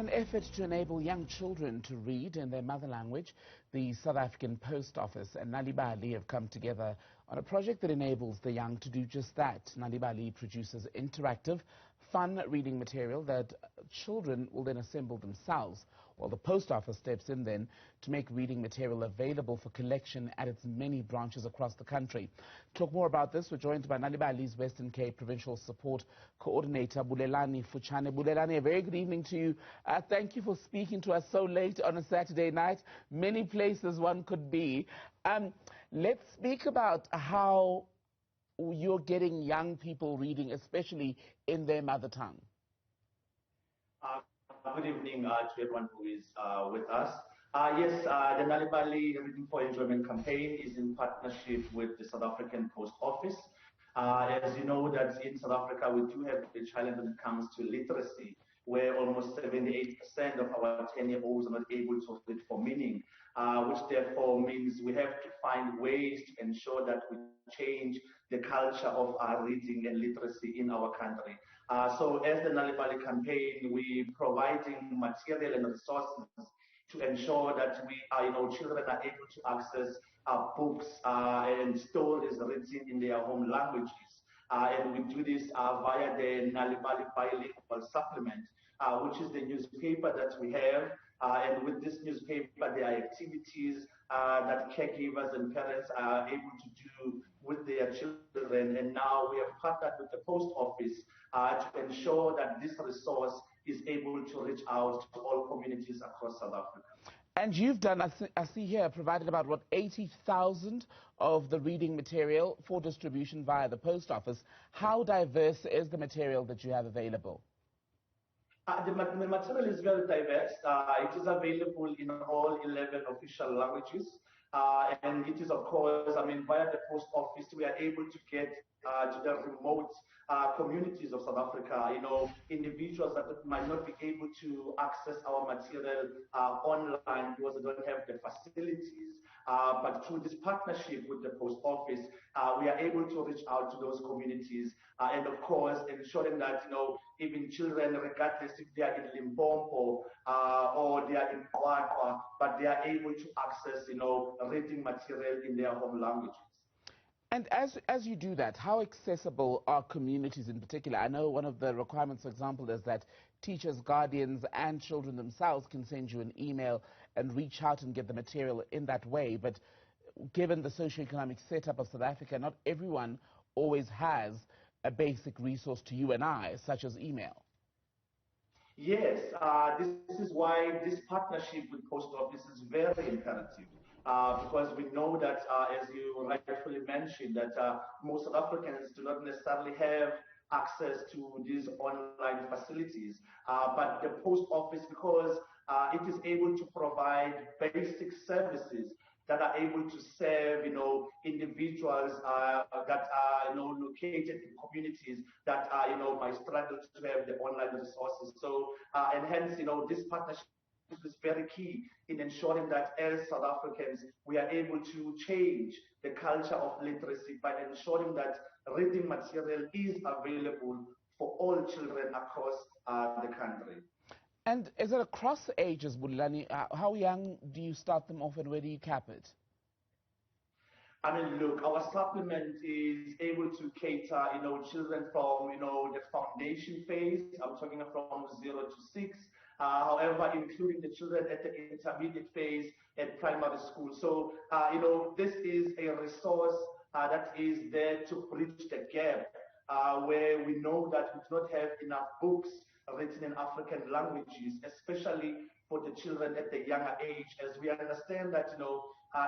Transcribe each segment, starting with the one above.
an effort to enable young children to read in their mother language, the South African Post Office and Nal'ibali have come together on a project that enables the young to do just that. Nal'ibali produces interactive, fun reading material that children will then assemble themselves, while the Post Office steps in then to make reading material available for collection at its many branches across the country. To talk more about this, we're joined by Nal'ibali's Western Cape Provincial Support Coordinator, Bulelani Futshane. Bulelani, a very good evening to you. Thank you for speaking to us so late on a Saturday night. Many places one could be. Let's speak about how you're getting young people reading, especially in their mother tongue. Good evening to everyone who is with us. Yes, the Nal'ibali Reading for Enjoyment campaign is in partnership with the South African Post Office. As you know, that in South Africa we do have a challenge when it comes to literacy, where almost 78% of our 10-year-olds are not able to read for meaning, which therefore means we have to find ways to ensure that we change the culture of our reading and literacy in our country. So as the Nal'ibali campaign, we're providing material and resources to ensure that children are able to access books and stories written in their home languages. And we do this via the Nal'ibali Bilingual Supplement, which is the newspaper that we have. And with this newspaper, there are activities that caregivers and parents are able to do with their children. And now we have partnered with the Post Office to ensure that this resource is able to reach out to all communities across South Africa. And you've done, I see here, provided about, 80,000 of the reading material for distribution via the Post Office. How diverse is the material that you have available? The material is very diverse. It is available in all 11 official languages. And it is, of course, via the Post Office, we are able to get to the remote communities of South Africa, individuals that might not be able to access our material online because they don't have the facilities. But through this partnership with the Post Office, we are able to reach out to those communities and, of course, ensuring that, even children, regardless if they are in Limpopo or they are in Kwakwa, but they are able to access, reading material in their home languages. And as you do that, how accessible are communities in particular? I know one of the requirements, for example, is that teachers, guardians, and children themselves can send you an email and reach out and get the material in that way. But given the socioeconomic setup of South Africa, not everyone always has a basic resource to you and I, such as email. Yes, this is why this partnership with Post Office is very imperative. Because we know that, as you rightfully mentioned, that most South Africans do not necessarily have access to these online facilities. But the Post Office, because it is able to provide basic services that are able to serve, individuals that are, located in communities that are, might struggle to have the online resources. So, and hence, this partnership is very key in ensuring that as South Africans, we are able to change the culture of literacy by ensuring that reading material is available for all children across the country. And is it across ages, Bulelani? How young do you start them off and where do you cap it? Look, our supplement is able to cater, children from, the foundation phase. I'm talking from 0 to 6. However, including the children at the intermediate phase at primary school. So, this is a resource that is there to bridge the gap where we know that we do not have enough books written in African languages, especially for the children at the younger age, as we understand that,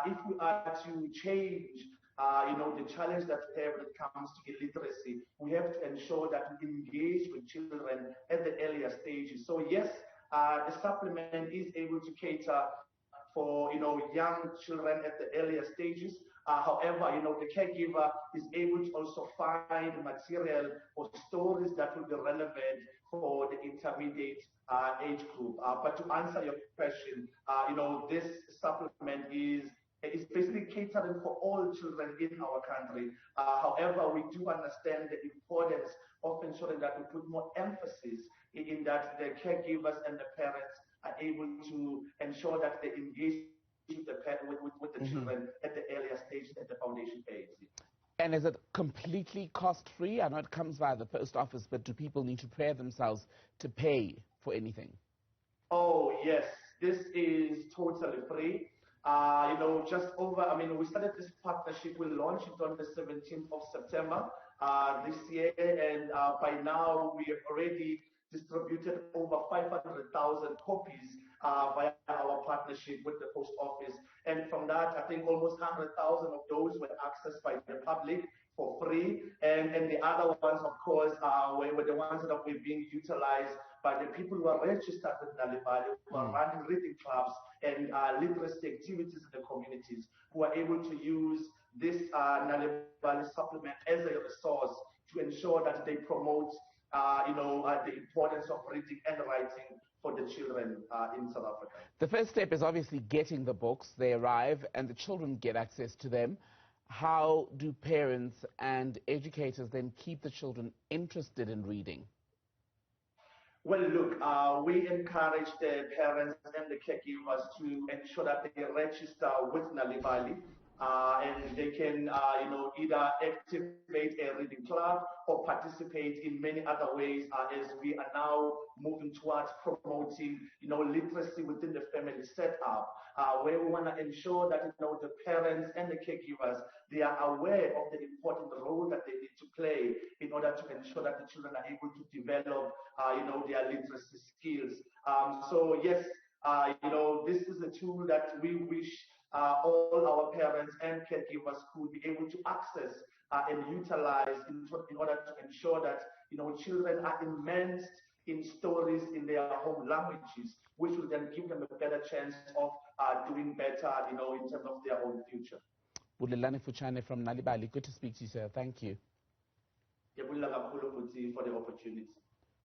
if we are to change the challenge that we have when it comes to illiteracy, we have to ensure that we engage with children at the earlier stages. So yes, the supplement is able to cater for young children at the earlier stages. However, the caregiver is able to also find material or stories that will be relevant for the intermediate age group. But to answer your question, this supplement is basically catering for all children in our country. However, we do understand the importance of ensuring that we put more emphasis in that the caregivers and the parents are able to ensure that they engage with the children at the earlier stage at the foundation phase. And is it completely cost-free? I know it comes via the post office, but do people need to prepare themselves to pay for anything? Oh, yes. This is totally free. We started this partnership. We launched it on the 17th of September this year, and by now we have already distributed over 500,000 copies via our partnership with the post office. And from that, I think almost 100,000 of those were accessed by the public for free. And the other ones, of course, were the ones that were being utilized by the people who are registered with Nal'ibali, who are running reading clubs and literacy activities in the communities, who are able to use this Nal'ibali supplement as a resource to ensure that they promote the importance of reading and writing for the children in South Africa. The first step is obviously getting the books. They arrive and the children get access to them. How do parents and educators then keep the children interested in reading? Well, look, we encourage the parents and the caregivers to ensure that they register with Nal'ibali, and they can, either activate a reading club or participate in many other ways as we are now moving towards promoting, literacy within the family setup, where we want to ensure that, the parents and the caregivers, they are aware of the important role that they need to play in order to ensure that the children are able to develop, their literacy skills. So yes, this is a tool that we wish all our parents and caregivers could be able to access and utilize in order to ensure that children are immersed in stories in their home languages, which will then give them a better chance of doing better, in terms of their own future. Bulelani Futshane from Nal'ibali, good to speak to you, sir. Thank you. For the opportunity.